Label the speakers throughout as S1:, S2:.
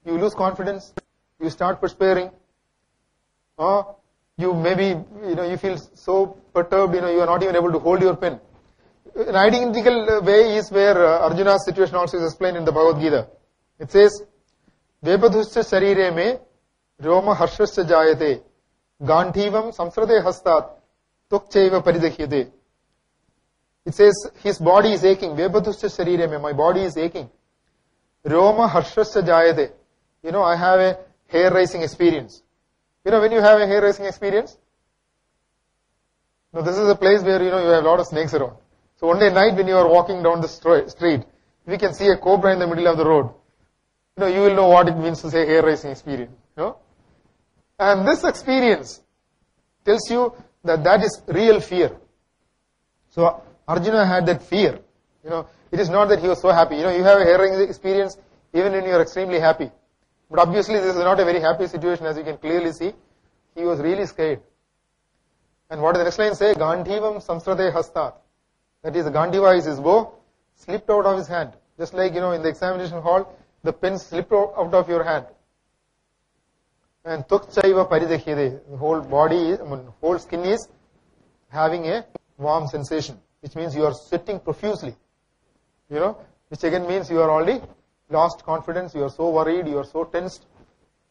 S1: you lose confidence, you start perspiring, or you maybe, you feel so perturbed, you are not even able to hold your pen. An identical way is where Arjuna's situation also is explained in the Bhagavad Gita. It says, Vepadhuscha sharire me roma harshascha jayate gandhivam samsrade hastat tukchaiva paridahyate. It says, his body is aching. Vepadhuscha sharire me, my body is aching. Roma harshascha jayate. I have a hair raising experience. When you have a hair raising experience? Now this is a place where, you have a lot of snakes around. So one day night when you are walking down the street, we can see a cobra in the middle of the road. You will know what it means to say hair raising experience. And this experience tells you that is real fear. So Arjuna had that fear. It is not that he was so happy. You have a hair raising experience even when you are extremely happy. But obviously this is not a very happy situation, as you can clearly see. He was really scared. And what does the next line say? Gandhivam samsrate hastat. That is, the Gandiva is his bow, slipped out of his hand. Just like, in the examination hall, the pen slipped out of your hand. And tukchaiva paridahyade. The whole body, whole skin is having a warm sensation, which means you are sweating profusely. Which again means you are already lost confidence, you are so worried, you are so tensed,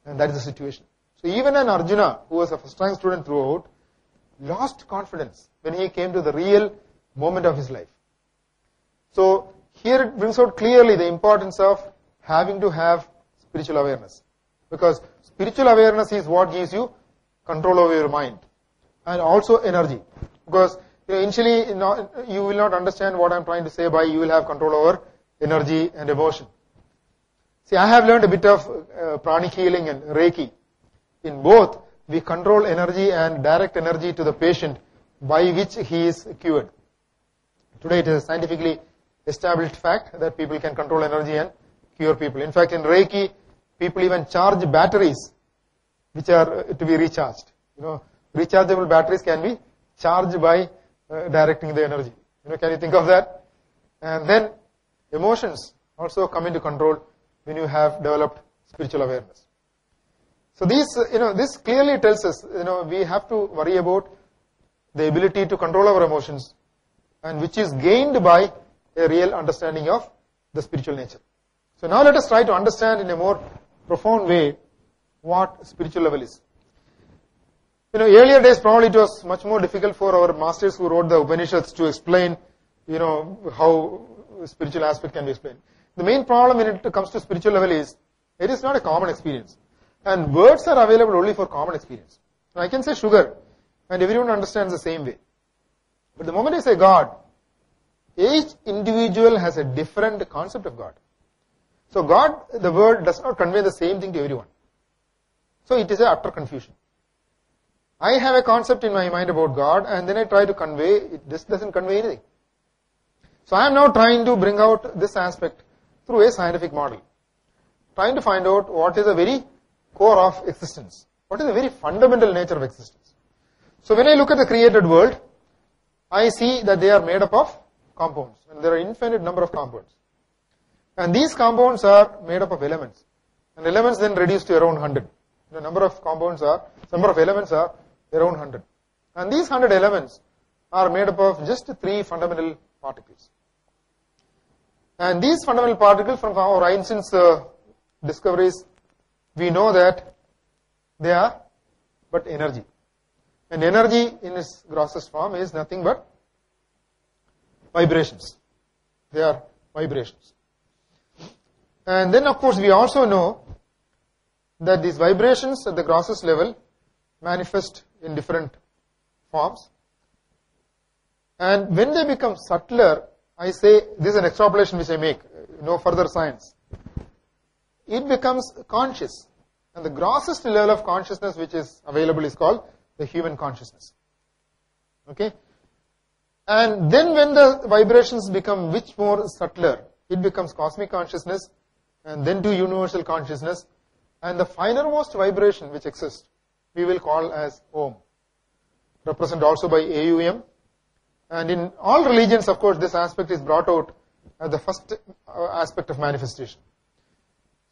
S1: and that is the situation. So even an Arjuna, who was a first-time student throughout, lost confidence when he came to the real moment of his life. So here it brings out clearly the importance of having to have spiritual awareness. Because spiritual awareness is what gives you control over your mind and also energy. Because initially you will not understand what I am trying to say by you will have control over energy and emotion. See, I have learned a bit of pranic healing and Reiki. In both, we control energy and direct energy to the patient by which he is cured. Today it is a scientifically established fact that people can control energy and cure people. In fact, in Reiki, people even charge batteries which are to be recharged. Rechargeable batteries can be charged by directing the energy. Can you think of that? And then emotions also come into control when you have developed spiritual awareness. So this clearly tells us, we have to worry about the ability to control our emotions, and which is gained by a real understanding of the spiritual nature. So now let us try to understand in a more profound way what spiritual level is. Earlier days probably it was much more difficult for our masters who wrote the Upanishads to explain, how spiritual aspect can be explained. The main problem when it comes to spiritual level is, it is not a common experience. And words are available only for common experience. Now I can say sugar, and everyone understands the same way. But the moment I say God, each individual has a different concept of God. So God, the word does not convey the same thing to everyone. So it is a utter confusion. I have a concept in my mind about God, and then I try to convey, it just doesn't convey anything. So I am now trying to bring out this aspect through a scientific model. Trying to find out what is the very core of existence. What is the very fundamental nature of existence. So when I look at the created world, I see that they are made up of compounds. And there are infinite number of compounds. And these compounds are made up of elements. And elements then reduced to around 100. The number of elements are around 100. And these 100 elements are made up of just 3 fundamental particles. And these fundamental particles, from our Einstein's discoveries, we know that they are but energy. And energy in its grossest form is nothing but vibrations. They are vibrations. And then of course we also know that these vibrations at the grossest level manifest in different forms. And when they become subtler, I say, this is an extrapolation which I make, no further science. It becomes conscious. And the grossest level of consciousness which is available is called the human consciousness. Okay? And then when the vibrations become much more subtler, it becomes cosmic consciousness, and then to universal consciousness, and the finermost vibration which exists, we will call as Om, represented also by AUM. And in all religions, of course, this aspect is brought out as the first aspect of manifestation.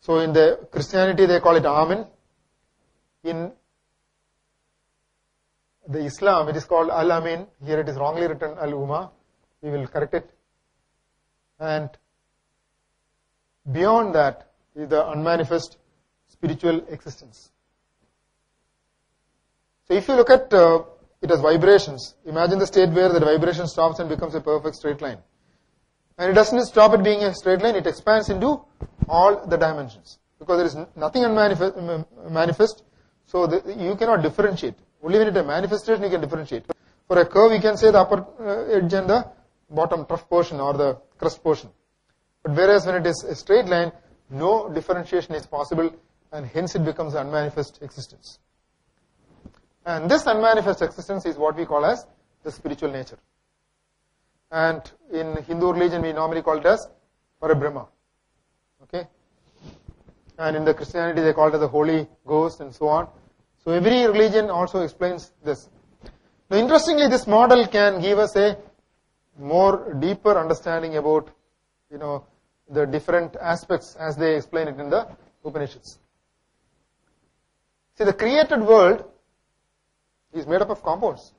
S1: So in the Christianity they call it Amen. In the Islam it is called Al-Amin. Here it is wrongly written Al-Umma. We will correct it. And beyond that is the unmanifest spiritual existence. So if you look at it as vibrations, imagine the state where the vibration stops and becomes a perfect straight line. And it doesn't stop at being a straight line, it expands into all the dimensions. Because there is nothing manifest, so you cannot differentiate. Only when it is a manifestation you can differentiate. For a curve, you can say the upper edge and the bottom trough portion or the crust portion. But whereas when it is a straight line, no differentiation is possible, and hence it becomes unmanifest existence. And this unmanifest existence is what we call as the spiritual nature. And in Hindu religion, we normally call it as Parabrahma. Okay? And in the Christianity, they call it the Holy Ghost and so on. So every religion also explains this. Now, interestingly, this model can give us a more deeper understanding about, the different aspects as they explain it in the Upanishads. See, the created world is made up of compounds.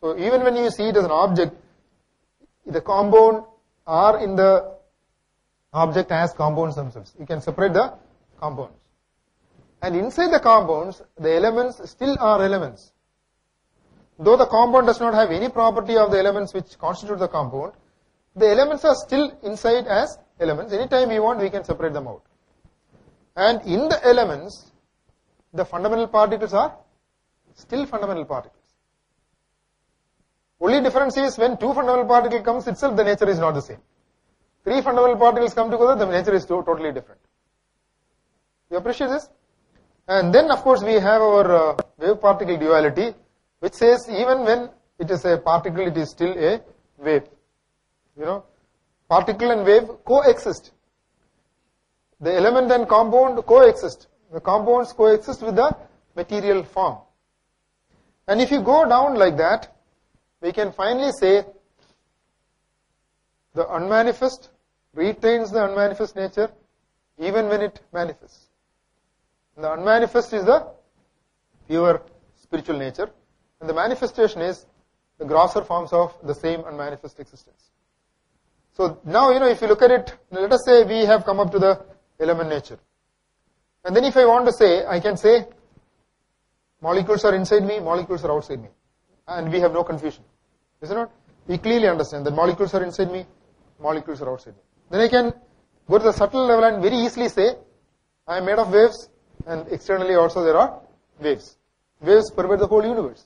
S1: So even when you see it as an object, the compound are in the object as compounds themselves. You can separate the compounds. And inside the compounds, the elements still are elements. Though the compound does not have any property of the elements which constitute the compound, the elements are still inside as elements. Anytime we want, we can separate them out. And in the elements, the fundamental particles are still fundamental particles. Only difference is when two fundamental particles comes itself, the nature is not the same. Three fundamental particles come together, the nature is totally different. You appreciate this? And then of course we have our wave particle duality, which says even when it is a particle, it is still a wave. Particle and wave coexist. The element and compound coexist. The compounds coexist with the material form. And if you go down like that, we can finally say the unmanifest retains the unmanifest nature even when it manifests. The unmanifest is the pure spiritual nature, and the manifestation is the grosser forms of the same unmanifest existence. So now, if you look at it, let us say we have come up to the element nature. And then if I want to say, I can say molecules are inside me, molecules are outside me. And we have no confusion. Is it not? We clearly understand that molecules are inside me, molecules are outside me. Then I can go to the subtle level and very easily say, I am made of waves, and externally also there are waves. Waves pervade the whole universe.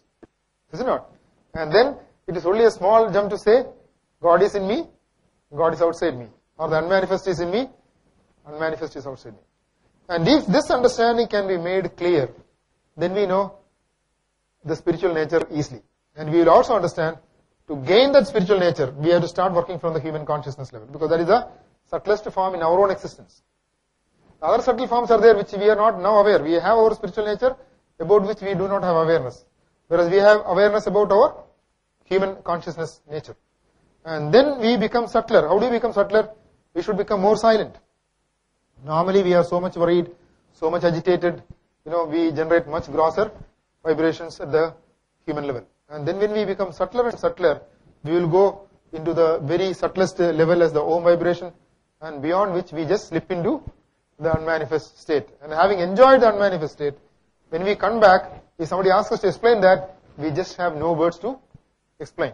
S1: Is it not? And then it is only a small jump to say, God is in me, God is outside me. Or the unmanifest is in me, unmanifest is outside me. And if this understanding can be made clear, then we know the spiritual nature easily. And we will also understand, to gain that spiritual nature, we have to start working from the human consciousness level, because that is the subtlest form in our own existence. Other subtle forms are there which we are not now aware. We have our spiritual nature about which we do not have awareness. Whereas we have awareness about our human consciousness nature. And then we become subtler. How do we become subtler? We should become more silent. Normally we are so much worried, so much agitated, we generate much grosser vibrations at the human level. And then when we become subtler and subtler, we will go into the very subtlest level as the Om vibration, and beyond which we just slip into the unmanifest state. And having enjoyed the unmanifest state, when we come back, if somebody asks us to explain that, we just have no words to explain.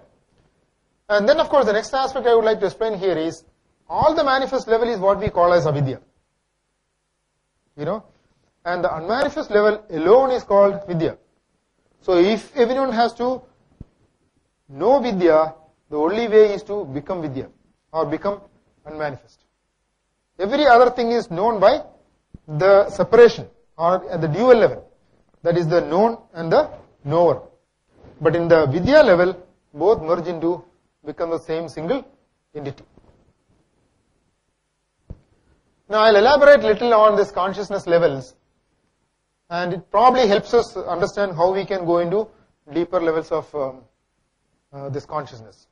S1: And then of course the next aspect I would like to explain here is, all the manifest level is what we call as avidya. And the unmanifest level alone is called vidya. So if everyone has to know vidya, the only way is to become vidya or become unmanifest. Every other thing is known by the separation or at the dual level. That is the known and the knower. But in the vidya level, both merge into become the same single entity. Now I'll elaborate little on this consciousness levels, and it probably helps us understand how we can go into deeper levels of this consciousness.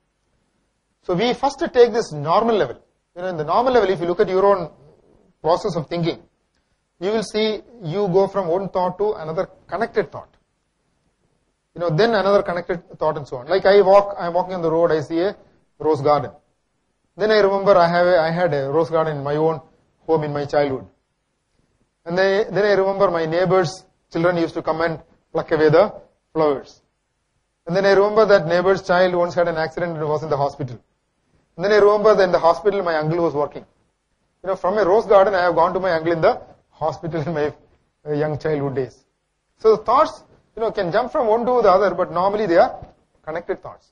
S1: So we first take this normal level. In the normal level, if you look at your own process of thinking, you will see you go from one thought to another connected thought. Then another connected thought and so on. Like I'm walking on the road, I see a rose garden. Then I remember I had a rose garden in my own home in my childhood. And then I remember my neighbor's children used to come and pluck away the flowers. And then I remember that neighbor's child once had an accident and was in the hospital. And then I remember that in the hospital my uncle was working. From a rose garden I have gone to my uncle in the hospital in my young childhood days. So the thoughts, can jump from one to the other, but normally they are connected thoughts.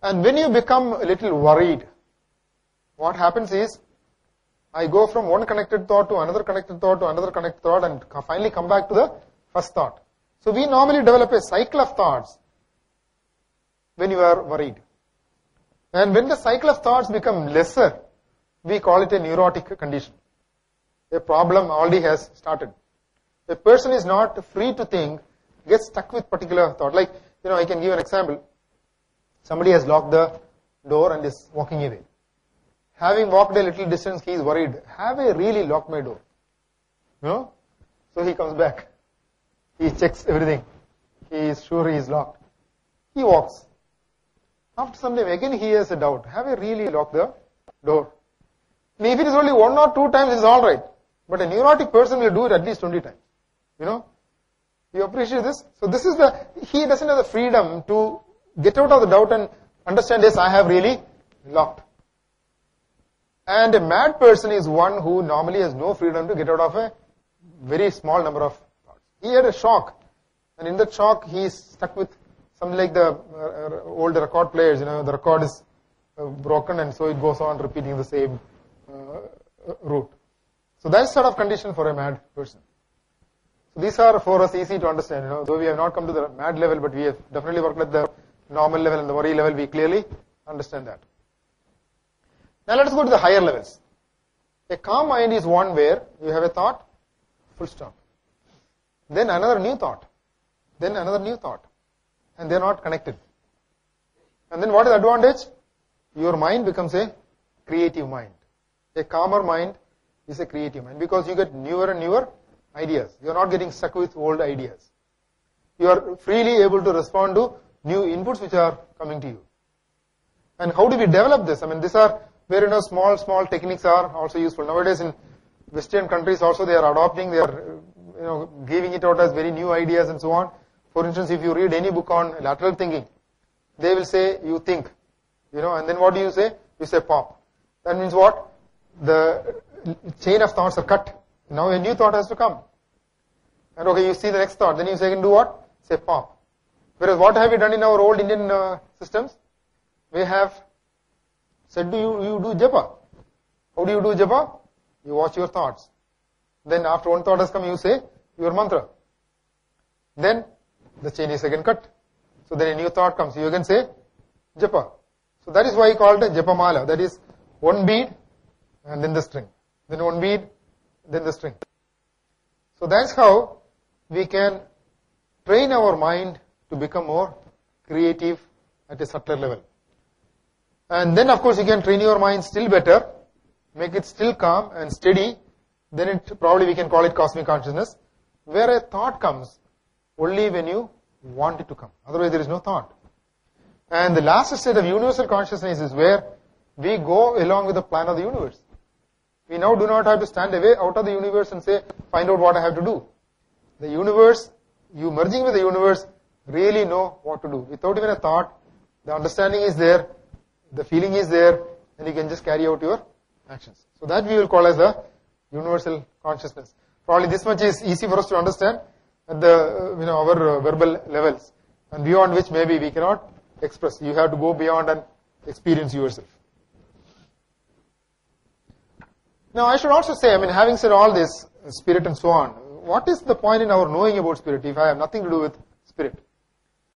S1: And when you become a little worried, what happens is, I go from one connected thought to another connected thought to another connected thought and finally come back to the first thought. So we normally develop a cycle of thoughts when you are worried. And when the cycle of thoughts become lesser, we call it a neurotic condition. A problem already has started. A person is not free to think, gets stuck with particular thought. Like, I can give an example. Somebody has locked the door and is walking away. Having walked a little distance, he is worried. Have I really locked my door? So he comes back. He checks everything. He is sure he is locked. He walks. After some time, again he has a doubt. Have I really locked the door? And if it is only 1 or 2 times, it's alright. But a neurotic person will do it at least 20 times. You appreciate this? So this is he doesn't have the freedom to get out of the doubt and understand, yes, I have really locked. And a mad person is one who normally has no freedom to get out of a very small number of thoughts. He had a shock. And in that shock, he is stuck with something like the old record players, the record is broken and so it goes on repeating the same route. So that's sort of condition for a mad person. So these are for us easy to understand, though we have not come to the mad level, but we have definitely worked at the normal level and the worry level, we clearly understand that. Now let us go to the higher levels. A calm mind is one where you have a thought, full stop. Then another new thought. Then another new thought. And they are not connected. And then what is the advantage? Your mind becomes a creative mind. A calmer mind is a creative mind because you get newer and newer ideas. You are not getting stuck with old ideas. You are freely able to respond to new inputs which are coming to you. And how do we develop this? These are where small techniques are also useful. Nowadays in Western countries also they are adopting, they are giving it out as very new ideas and so on. For instance, if you read any book on lateral thinking, they will say you think, and then what do you say? You say pop. That means what? The chain of thoughts are cut. Now a new thought has to come. And okay, you see the next thought, then you say, do what? Say pop. Whereas what have we done in our old Indian systems? We have said, you do japa. How do you do japa? You watch your thoughts. Then after one thought has come, you say your mantra. Then the chain is again cut. So then a new thought comes. You again say japa. So that is why I called it japa mala. That is one bead and then the string. Then one bead, then the string. So that's how we can train our mind to become more creative at a subtler level. And then of course you can train your mind still better, make it still calm and steady. Then probably we can call it cosmic consciousness, where a thought comes only when you want it to come. Otherwise there is no thought. And the last state of universal consciousness is where we go along with the plan of the universe. We now do not have to stand away out of the universe and say, find out what I have to do. The universe, you merging with the universe, really know what to do. Without even a thought, the understanding is there, the feeling is there, and you can just carry out your actions. So that we will call as a universal consciousness. Probably this much is easy for us to understand at the our verbal levels, and beyond which maybe we cannot express. You have to go beyond and experience yourself. Now I should also say, having said all this, spirit and so on, what is the point in our knowing about spirit if I have nothing to do with spirit?